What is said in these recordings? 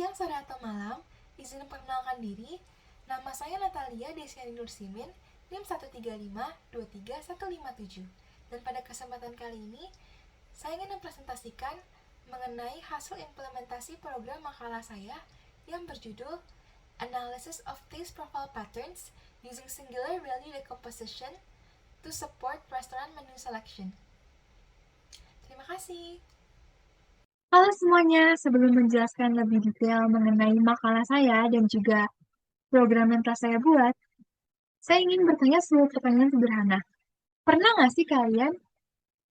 siang, sore, atau malam. Izin memperkenalkan diri. Nama saya Natalia Desiani Nursimin, NIM 135232157. Dan pada kesempatan kali ini, saya ingin mempresentasikan mengenai hasil implementasi program makalah saya yang berjudul Analysis of Taste Profile Patterns Using Singular Value Decomposition to Support Restaurant Menu Selection. Terima kasih. Halo semuanya, sebelum menjelaskan lebih detail mengenai makalah saya dan juga program yang telah saya buat, saya ingin bertanya sebuah pertanyaan sederhana. Pernah nggak sih kalian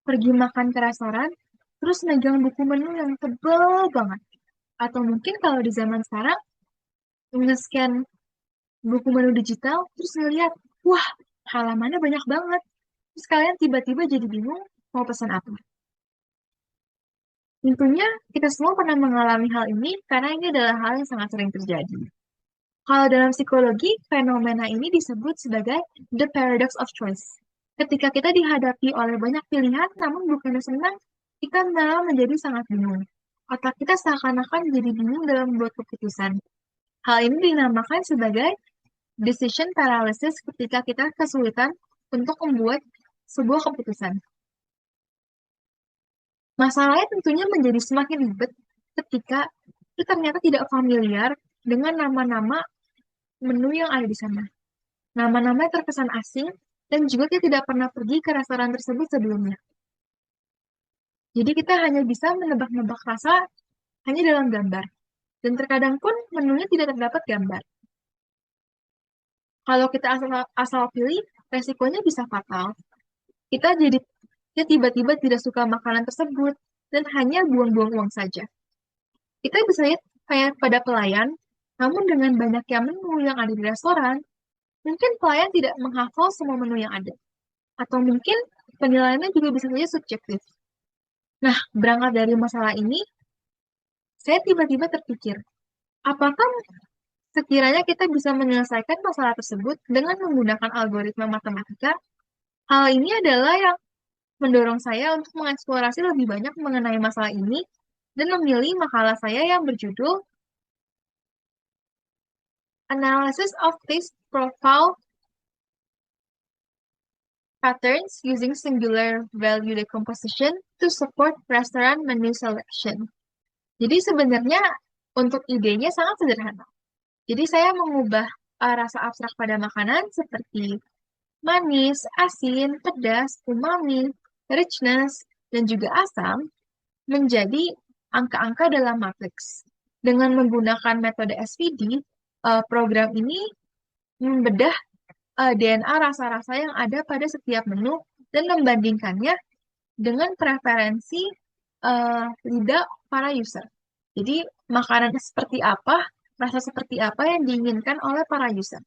pergi makan ke restoran, terus megang buku menu yang tebel banget? Atau mungkin kalau di zaman sekarang, nge-scan buku menu digital, terus ngeliat, wah, halamannya banyak banget. Terus kalian tiba-tiba jadi bingung mau pesan apa. Tentunya kita semua pernah mengalami hal ini karena ini adalah hal yang sangat sering terjadi. Kalau dalam psikologi, fenomena ini disebut sebagai the paradox of choice. Ketika kita dihadapi oleh banyak pilihan, namun bukannya senang, kita malah menjadi sangat bingung. Otak kita seakan-akan jadi bingung dalam membuat keputusan. Hal ini dinamakan sebagai decision paralysis ketika kita kesulitan untuk membuat sebuah keputusan. Masalahnya tentunya menjadi semakin ribet ketika kita ternyata tidak familiar dengan nama-nama menu yang ada di sana. Nama-namanya terkesan asing dan juga kita tidak pernah pergi ke restoran tersebut sebelumnya. Jadi kita hanya bisa menebak-nebak rasa hanya dalam gambar. Dan terkadang pun menunya tidak terdapat gambar. Kalau kita asal pilih, resikonya bisa fatal. Kita tiba-tiba tidak suka makanan tersebut dan hanya buang-buang uang saja. Kita bisa lihat kayak pada pelayan, namun dengan banyaknya menu yang ada di restoran, mungkin pelayan tidak menghafal semua menu yang ada. Atau mungkin penilaiannya juga bisa saja subjektif. Nah, berangkat dari masalah ini, saya tiba-tiba terpikir, apakah sekiranya kita bisa menyelesaikan masalah tersebut dengan menggunakan algoritma matematika? Hal ini adalah yang mendorong saya untuk mengeksplorasi lebih banyak mengenai masalah ini dan memilih makalah saya yang berjudul Analysis of Taste Profile Patterns Using Singular Value Decomposition to Support Restaurant Menu Selection. Jadi sebenarnya untuk idenya sangat sederhana. Jadi saya mengubah rasa abstrak pada makanan seperti manis, asin, pedas, umami, richness, dan juga asam menjadi angka-angka dalam matriks. Dengan menggunakan metode SVD, program ini membedah DNA rasa-rasa yang ada pada setiap menu dan membandingkannya dengan preferensi lidah para user. Jadi, makanan seperti apa, rasa seperti apa yang diinginkan oleh para user.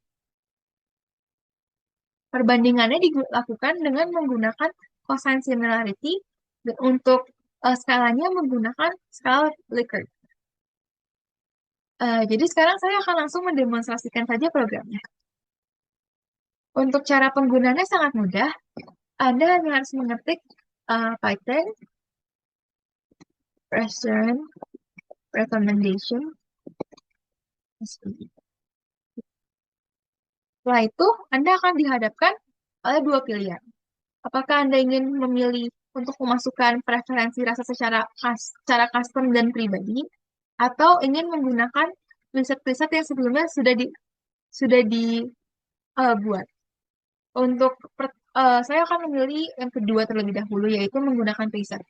Perbandingannya dilakukan dengan menggunakan cosine similarity dan untuk skalanya menggunakan skala Likert. Jadi sekarang saya akan langsung mendemonstrasikan saja programnya. Untuk cara penggunaannya sangat mudah. Anda hanya harus mengetik Python restaurant recommendation. Setelah itu, Anda akan dihadapkan oleh dua pilihan. Apakah Anda ingin memilih untuk memasukkan preferensi rasa secara custom dan pribadi, atau ingin menggunakan preset-preset yang sebelumnya sudah dibuat. Untuk saya akan memilih yang kedua terlebih dahulu, yaitu menggunakan preset.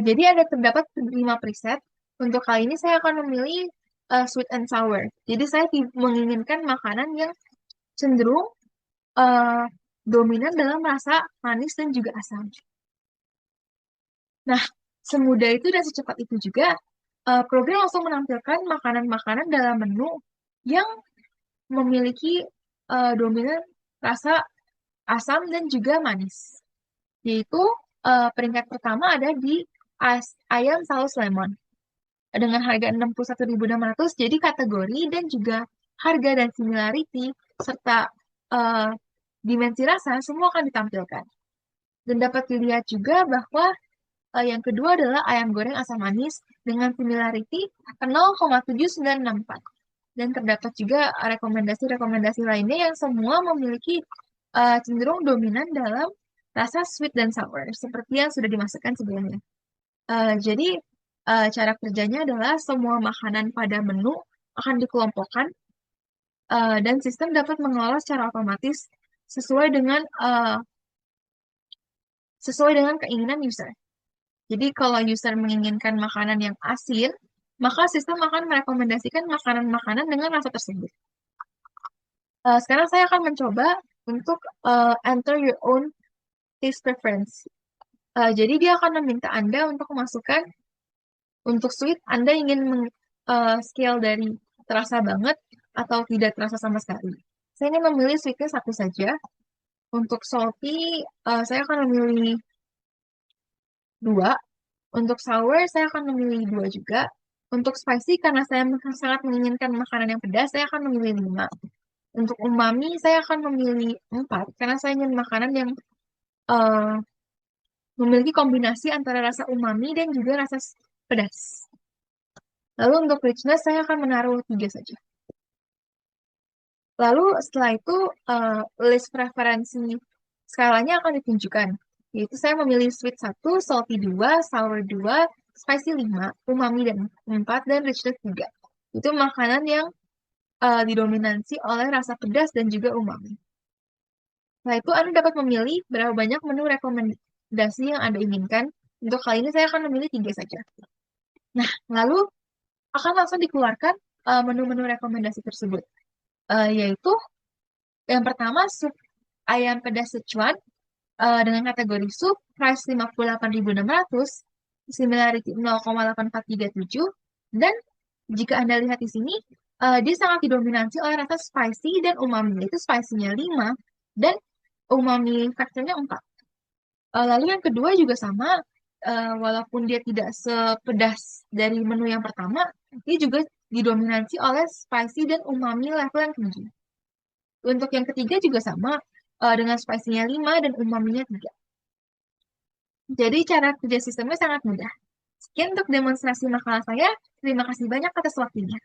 Jadi ada terdapat 5 preset. Untuk kali ini saya akan memilih sweet and sour. Jadi saya menginginkan makanan yang cenderung dominan dalam rasa manis dan juga asam. Nah, semudah itu dan secepat itu juga, program langsung menampilkan makanan-makanan dalam menu yang memiliki dominan rasa asam dan juga manis. Yaitu peringkat pertama ada di ayam saus lemon dengan harga 61.600. Jadi kategori dan juga harga dan similarity serta dimensi rasa semua akan ditampilkan. Dan dapat dilihat juga bahwa Yang kedua adalah ayam goreng asam manis dengan similarity 0,7964. Dan terdapat juga rekomendasi-rekomendasi lainnya yang semua memiliki cenderung dominan dalam rasa sweet dan sour, seperti yang sudah dimasukkan sebelumnya. Jadi, cara kerjanya adalah semua makanan pada menu akan dikelompokkan dan sistem dapat mengolah secara otomatis sesuai dengan keinginan user. Jadi kalau user menginginkan makanan yang asin, maka sistem akan merekomendasikan makanan-makanan dengan rasa tersebut. Sekarang saya akan mencoba untuk enter your own taste preference. Jadi dia akan meminta Anda untuk memasukkan untuk sweet, Anda ingin scale dari terasa banget atau tidak terasa sama sekali. Saya ingin memilih sweetnya satu saja. Untuk salty, saya akan memilih 2. Untuk sour, saya akan memilih 2 juga. Untuk spicy, karena saya sangat menginginkan makanan yang pedas, saya akan memilih 5. Untuk umami, saya akan memilih 4, karena saya ingin makanan yang uh, memiliki kombinasi antara rasa umami dan juga rasa pedas. Lalu untuk richness, saya akan menaruh 3 saja. Lalu setelah itu, list preferensi skalanya akan ditunjukkan. Yaitu saya memilih sweet 1, salty 2, sour 2, spicy 5, umami dan 4, dan richness 3. Itu makanan yang didominasi oleh rasa pedas dan juga umami. Setelah itu Anda dapat memilih berapa banyak menu rekomendasi yang Anda inginkan. Untuk kali ini saya akan memilih 3 saja. Nah, lalu akan langsung dikeluarkan menu-menu rekomendasi tersebut. Yaitu yang pertama sup ayam pedas Sichuan dengan kategori sup, price 58.600, similarity 0,8437, dan jika Anda lihat di sini, dia sangat didominasi oleh rasa spicy dan umami, yaitu spicy-nya 5 dan umami faktornya 4. Lalu yang kedua juga sama, walaupun dia tidak sepedas dari menu yang pertama, dia juga didominasi oleh spicy dan umami level yang tinggi. Untuk yang ketiga juga sama, dengan spicy-nya 5 dan umaminya 3. Jadi cara kerja sistemnya sangat mudah. Sekian untuk demonstrasi makalah saya. Terima kasih banyak atas waktunya.